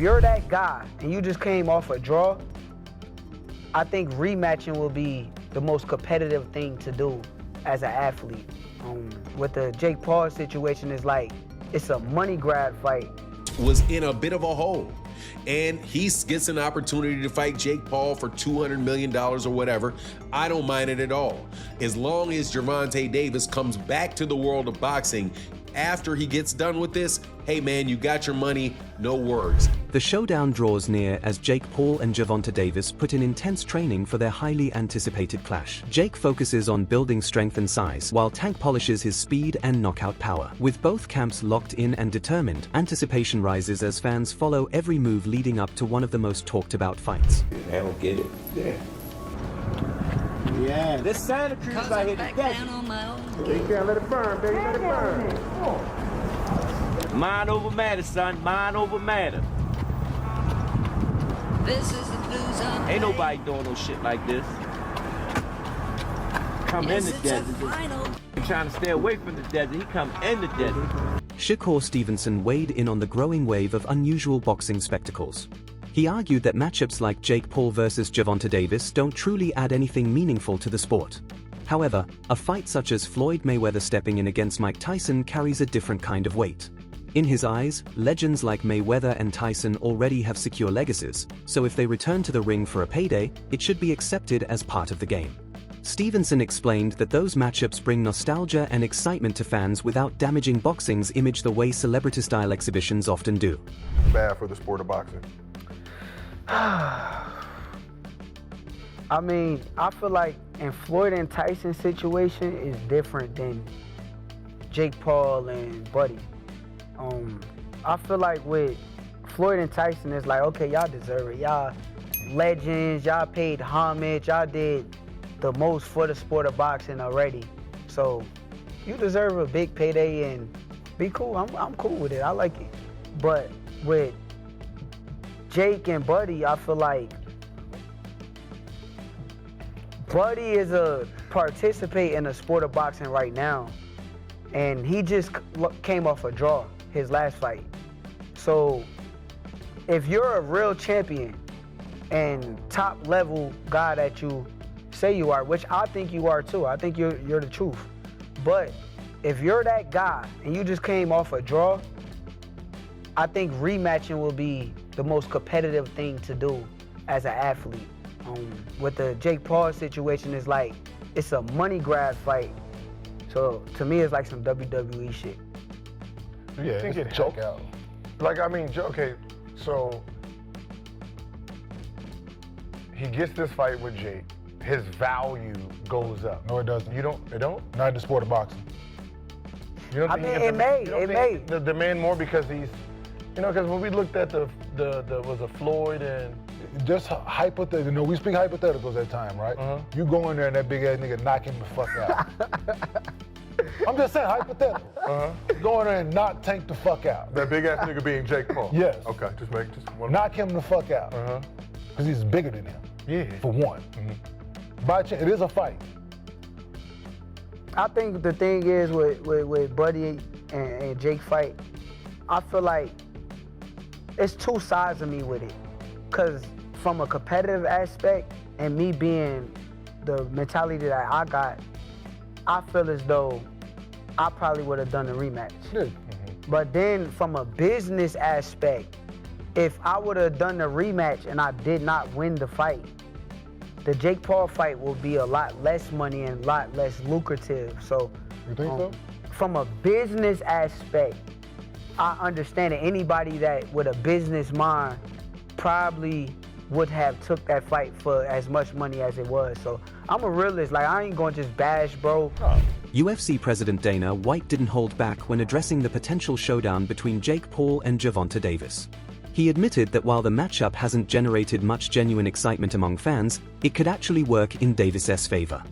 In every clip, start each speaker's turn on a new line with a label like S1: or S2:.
S1: you're that guy and you just came off a draw, I think rematching will be the most competitive thing to do as an athlete. With the Jake Paul situation, is like, it's a money grab fight.
S2: Was in a bit of a hole, and he gets an opportunity to fight Jake Paul for $200 million or whatever. I don't mind it at all. As long as Gervonta Davis comes back to the world of boxing after he gets done with this, hey man, you got your money, no worries.
S3: The showdown draws near as Jake Paul and Gervonta Davis put in intense training for their highly anticipated clash. Jake focuses on building strength and size, while Tank polishes his speed and knockout power. With both camps locked in and determined, anticipation rises as fans follow every move leading up to one of the most talked about fights.
S4: I don't get it.
S5: Yeah, this Santa Cruz out here to get you. You can't let it burn, baby, let it burn. Mind over matter, son, mind over matter.
S6: This is the blues on.
S5: Ain't nobody doing no shit like this. Come in the desert. He's trying to stay away from the desert. He come in the desert.
S3: Shakur Stevenson weighed in on the growing wave of unusual boxing spectacles. He argued that matchups like Jake Paul versus Gervonta Davis don't truly add anything meaningful to the sport. However, a fight such as Floyd Mayweather stepping in against Mike Tyson carries a different kind of weight. In his eyes, legends like Mayweather and Tyson already have secure legacies, so if they return to the ring for a payday, it should be accepted as part of the game. Stevenson explained that those matchups bring nostalgia and excitement to fans without damaging boxing's image the way celebrity-style exhibitions often do.
S7: Bad for the sport of boxing.
S1: I mean, I feel like in Floyd and Tyson situation is different than Jake Paul and Buddy. I feel like with Floyd and Tyson, it's like, okay, y'all deserve it. Y'all legends, y'all paid homage, y'all did the most for the sport of boxing already. So you deserve a big payday and be cool. I'm cool with it, I like it. But with Jake and Buddy, I feel like Buddy is a participate in the sport of boxing right now, and he just came off a draw his last fight. So if you're a real champion and top level guy that you say you are, which I think you are too, I think you're the truth. But if you're that guy and you just came off a draw, I think rematching will be the most competitive thing to do as an athlete. With the Jake Paul situation, is like, it's a money grab fight. So to me, it's like some WWE shit.
S7: Yeah, think it joke out. Like, I mean, okay, so he gets this fight with Jake. His value goes up.
S8: No, it doesn't.
S7: You don't? It don't?
S8: Not in the sport of boxing.
S7: You don't
S1: I
S7: think
S1: mean,
S7: he
S1: it may.
S7: the demand more because he's, you know, because when we looked at the was a Floyd and
S8: Just hypothetical. You know, we speak hypotheticals at time, right? You go in there and that big ass nigga knock him the fuck out. I'm just saying hypothetical. Go in there and knock Tank the fuck out.
S7: that big ass nigga being Jake Paul.
S8: Yes.
S7: Okay, just one.
S8: Knock him the fuck out. Because he's bigger than him.
S7: Yeah.
S8: For one. By chance, it is a fight.
S1: I think the thing is with Buddy and Jake fight, I feel like it's two sides of me with it. Because from a competitive aspect and me being the mentality that I got, I feel as though I probably would have done the rematch. But then from a business aspect, if I would have done the rematch and I did not win the fight, the Jake Paul fight will be a lot less money and a lot less lucrative. So,
S8: you think so?
S1: From a business aspect, I understand that anybody that with a business mind probably would have took that fight for as much money as it was. So I'm a realist. Like, I ain't gonna just bash, bro.
S3: UFC President Dana White didn't hold back when addressing the potential showdown between Jake Paul and Gervonta Davis. He admitted that while the matchup hasn't generated much genuine excitement among fans, it could actually work in Davis' favor.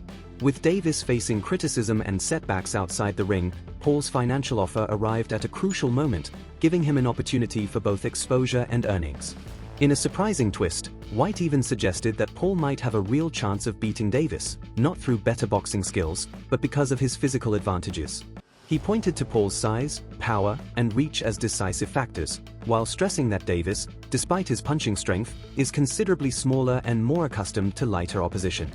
S3: With Davis facing criticism and setbacks outside the ring, Paul's financial offer arrived at a crucial moment, giving him an opportunity for both exposure and earnings. In a surprising twist, White even suggested that Paul might have a real chance of beating Davis, not through better boxing skills, but because of his physical advantages. He pointed to Paul's size, power, and reach as decisive factors, while stressing that Davis, despite his punching strength, is considerably smaller and more accustomed to lighter opposition.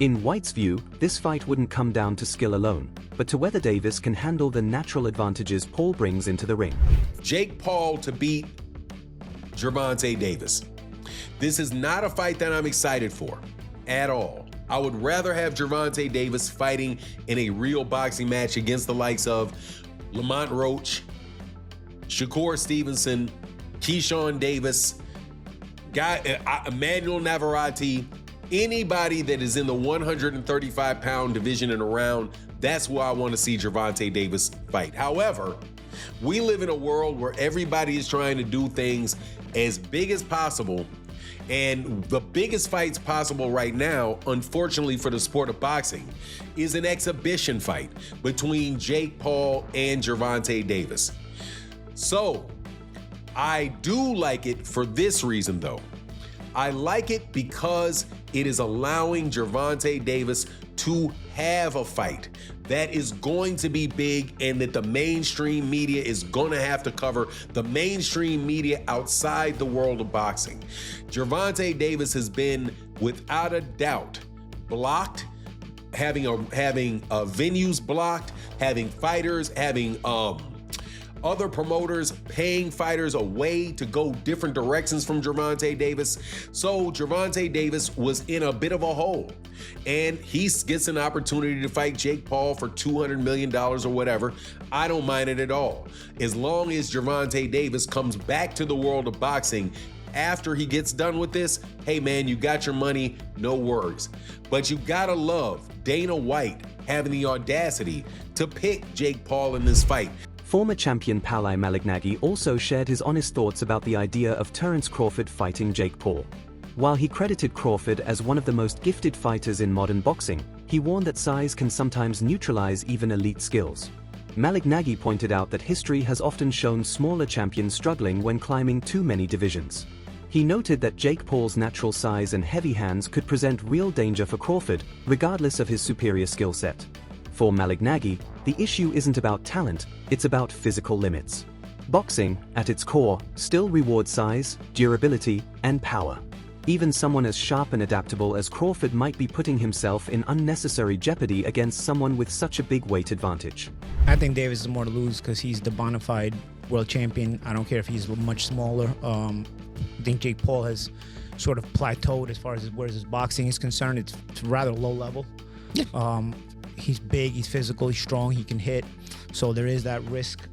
S3: In White's view, this fight wouldn't come down to skill alone, but to whether Davis can handle the natural advantages Paul brings into the ring.
S2: Jake Paul to beat Gervonta Davis. This is not a fight that I'm excited for at all. I would rather have Gervonta Davis fighting in a real boxing match against the likes of Lamont Roach, Shakur Stevenson, Keyshawn Davis, Emmanuel Navarrete, anybody that is in the 135-pound division and around. That's where I want to see Gervonta Davis fight. However, we live in a world where everybody is trying to do things as big as possible. And the biggest fights possible right now, unfortunately for the sport of boxing, is an exhibition fight between Jake Paul and Gervonta Davis. So, I do like it for this reason though. I like it because it is allowing Gervonta Davis to have a fight that is going to be big and that the mainstream media is going to have to cover, the mainstream media outside the world of boxing. Gervonta Davis has been, without a doubt, blocked, having venues blocked, having fighters, having other promoters paying fighters away to go different directions from Gervonta Davis. So Gervonta Davis was in a bit of a hole, and he gets an opportunity to fight Jake Paul for $200 million or whatever. I don't mind it at all. As long as Gervonta Davis comes back to the world of boxing after he gets done with this, hey man, you got your money, no worries. But you gotta love Dana White having the audacity to pick Jake Paul in this fight.
S3: Former champion Paulie Malignaggi also shared his honest thoughts about the idea of Terence Crawford fighting Jake Paul. While he credited Crawford as one of the most gifted fighters in modern boxing, he warned that size can sometimes neutralize even elite skills. Malignaggi pointed out that history has often shown smaller champions struggling when climbing too many divisions. He noted that Jake Paul's natural size and heavy hands could present real danger for Crawford, regardless of his superior skill set. For Malignaggi, the issue isn't about talent, it's about physical limits. Boxing, at its core, still rewards size, durability, and power. Even someone as sharp and adaptable as Crawford might be putting himself in unnecessary jeopardy against someone with such a big weight advantage.
S4: I think Davis is more to lose because he's the bona fide world champion. I don't care if he's much smaller. I think Jake Paul has sort of plateaued as far as where his boxing is concerned. It's rather low level. He's big, he's physical, he's strong, he can hit. So there is that risk.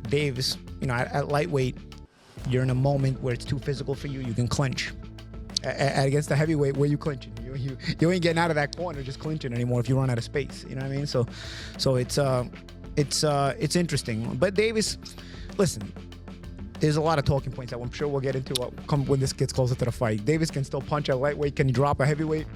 S4: Davis, at lightweight, you're in a moment where it's too physical for you. You can clinch. Against the heavyweight, where you clinching? You ain't getting out of that corner just clinching anymore if you run out of space. You know what I mean? So it's interesting. But Davis, listen, there's a lot of talking points that I'm sure we'll get into when this gets closer to the fight. Davis can still punch at lightweight. Can he drop a heavyweight?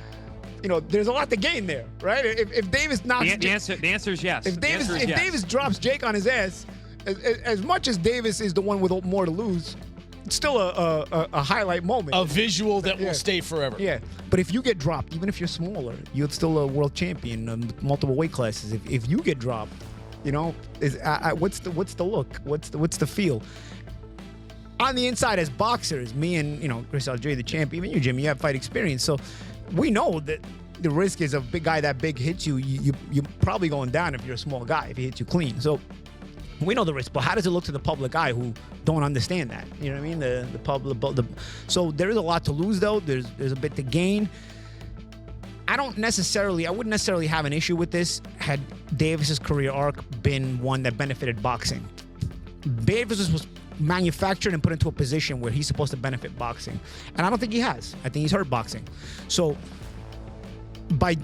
S4: There's a lot to gain there, right? If Davis knocks...
S6: The answer is yes.
S4: If Davis drops Jake on his ass, as much as Davis is the one with more to lose, it's still a highlight moment.
S9: A visual that will stay forever.
S4: Yeah, but if you get dropped, even if you're smaller, you're still a world champion, multiple weight classes. If you get dropped, what's the look? What's the feel? On the inside, as boxers, me and Chris Algieri, the champion, even you, Jimmy, you have fight experience, so we know that the risk is a big guy that big hits you. You're probably going down if you're a small guy, if he hits you clean. So we know the risk, but how does it look to the public eye who don't understand that? You know what I mean? The public. So there is a lot to lose, though. There's a bit to gain. I wouldn't necessarily have an issue with this had Davis's career arc been one that benefited boxing. Davis was manufactured and put into a position where he's supposed to benefit boxing, and I don't think he has. I think he's hurt boxing. So by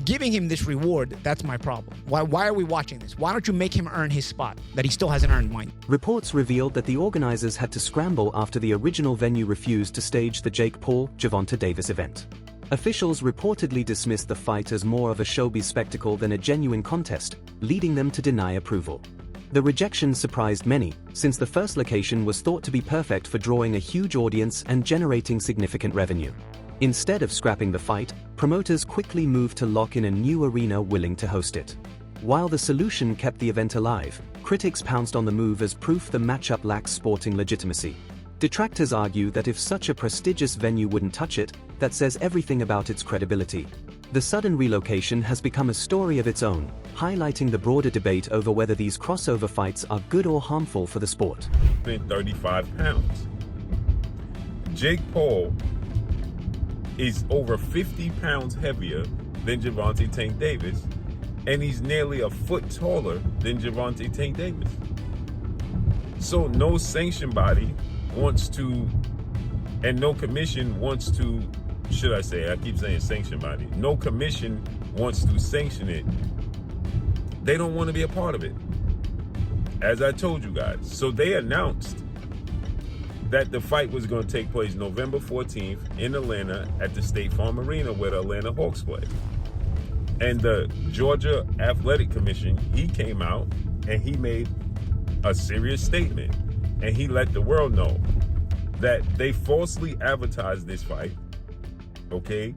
S4: giving him this reward, that's my problem. Why are we watching this? Why don't you make him earn his spot that he still hasn't earned mine?
S3: Reports revealed that the organizers had to scramble after the original venue refused to stage the Jake Paul-Gervonta Davis event. Officials reportedly dismissed the fight as more of a showbiz spectacle than a genuine contest, leading them to deny approval. The rejection surprised many, since the first location was thought to be perfect for drawing a huge audience and generating significant revenue. Instead of scrapping the fight, promoters quickly moved to lock in a new arena willing to host it. While the solution kept the event alive, critics pounced on the move as proof the matchup lacks sporting legitimacy. Detractors argue that if such a prestigious venue wouldn't touch it, that says everything about its credibility. The sudden relocation has become a story of its own, highlighting the broader debate over whether these crossover fights are good or harmful for the sport.
S6: 35 pounds. Jake Paul is over 50 pounds heavier than Gervonta Tank Davis, and he's nearly a foot taller than Gervonta Tank Davis. So no sanction body wants to, and no commission wants to, should I say, I keep saying sanction body, no commission wants to sanction it. They don't want to be a part of it, as I told you guys. So they announced that the fight was going to take place November 14th in Atlanta at the State Farm Arena where the Atlanta Hawks play. And the Georgia Athletic Commission, he came out and he made a serious statement. And he let the world know that they falsely advertised this fight, okay?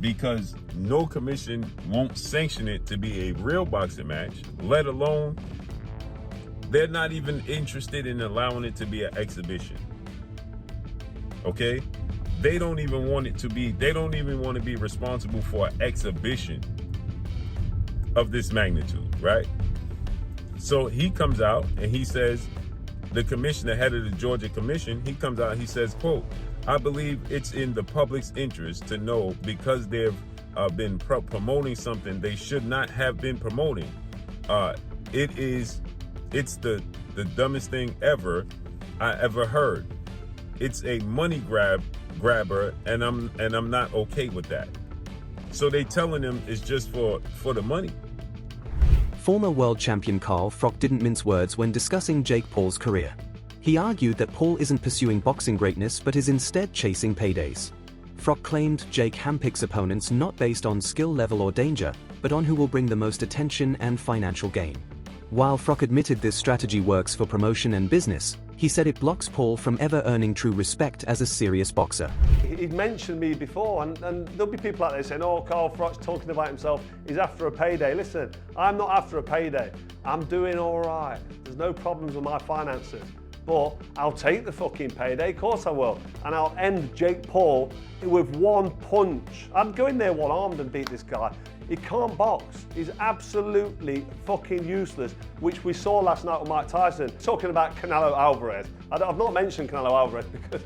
S6: Because no commission won't sanction it to be a real boxing match, let alone they're not even interested in allowing it to be an exhibition, okay? They don't even want it to be, they don't even want to be responsible for an exhibition of this magnitude, right? So he comes out and he says, the commissioner, head of the Georgia Commission, he comes out and he says, quote, I believe it's in the public's interest to know because they've been promoting something they should not have been promoting. It's the dumbest thing I ever heard. It's a money grabber, and I'm not okay with that. So they telling him it's just for the money.
S3: Former world champion Carl Froch didn't mince words when discussing Jake Paul's career. He argued that Paul isn't pursuing boxing greatness but is instead chasing paydays. Froch claimed Jake handpicks opponents not based on skill level or danger, but on who will bring the most attention and financial gain. While Froch admitted this strategy works for promotion and business, he said it blocks Paul from ever earning true respect as a serious boxer.
S10: He'd mentioned me before, and there'll be people out there saying, oh, Carl Froch's talking about himself, he's after a payday. Listen, I'm not after a payday. I'm doing all right. There's no problems with my finances. But I'll take the fucking payday, of course I will. And I'll end Jake Paul with one punch. I'd go in there one-armed and beat this guy. He can't box. He's absolutely fucking useless, which we saw last night with Mike Tyson. Talking about Canelo Alvarez. I've not mentioned Canelo Alvarez because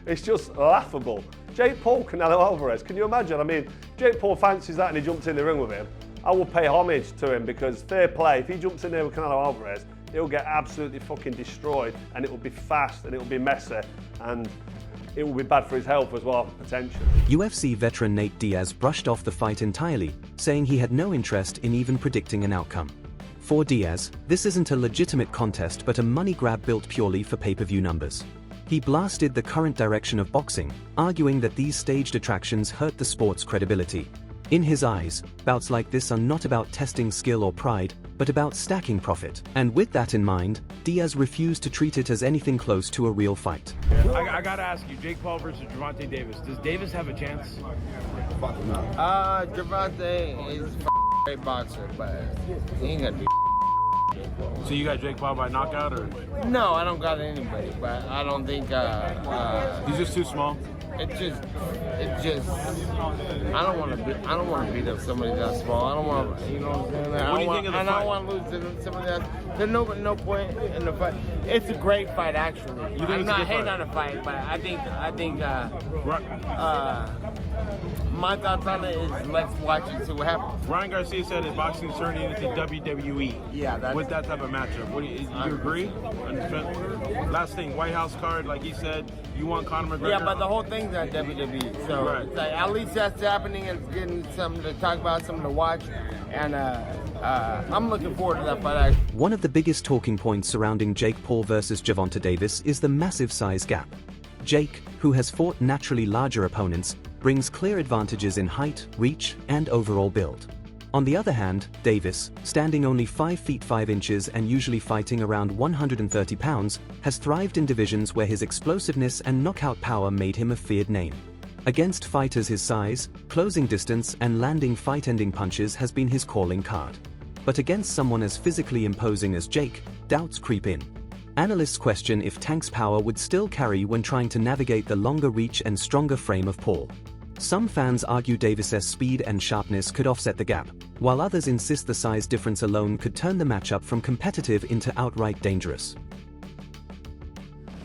S10: it's just laughable. Jake Paul, Canelo Alvarez, can you imagine? I mean, Jake Paul fancies that and he jumps in the ring with him. I will pay homage to him because fair play, if he jumps in there with Canelo Alvarez, he'll get absolutely fucking destroyed and it will be fast and it will be messy and it will be bad for his health as well, potentially.
S3: UFC veteran Nate Diaz brushed off the fight entirely, saying he had no interest in even predicting an outcome. For Diaz, this isn't a legitimate contest but a money grab built purely for pay-per-view numbers. He blasted the current direction of boxing, arguing that these staged attractions hurt the sport's credibility. In his eyes, bouts like this are not about testing skill or pride, but about stacking profit. And with that in mind, Diaz refused to treat it as anything close to a real fight.
S5: I gotta ask you, Jake Paul versus Gervonta Davis. Does Davis have a chance?
S11: Gervonta is a great boxer, but he ain't gonna do.
S5: So you got Jake Paul by knockout, or?
S11: No, I don't got anybody, but I don't think.
S5: He's just too small.
S11: It just. I don't want to beat up somebody that small. I don't want to, you know what I'm saying?
S5: What do you think of the fight?
S11: I don't want to lose to somebody else. There's no point in the fight. It's a great fight, actually.
S5: You think
S11: I'm not hating on the fight, but I think. My thoughts on it is let's watch it, see what happens.
S5: Ryan Garcia said his boxing is turning into WWE.
S11: Yeah, that's...
S5: With that type of matchup. What do you agree? Last thing, White House card, like he said, you want Conor McGregor?
S11: Yeah, but the whole thing's on WWE. So
S5: right.
S11: It's like, at least that's happening and it's getting something to talk about, something to watch. And I'm looking forward to that fight.
S3: One of the biggest talking points surrounding Jake Paul versus Gervonta Davis is the massive size gap. Jake, who has fought naturally larger opponents, brings clear advantages in height, reach, and overall build. On the other hand, Davis, standing only 5 feet 5 inches and usually fighting around 130 pounds, has thrived in divisions where his explosiveness and knockout power made him a feared name. Against fighters his size, closing distance and landing fight-ending punches has been his calling card. But against someone as physically imposing as Jake, doubts creep in. Analysts question if Tank's power would still carry when trying to navigate the longer reach and stronger frame of Paul. Some fans argue Davis's speed and sharpness could offset the gap, while others insist the size difference alone could turn the matchup from competitive into outright dangerous.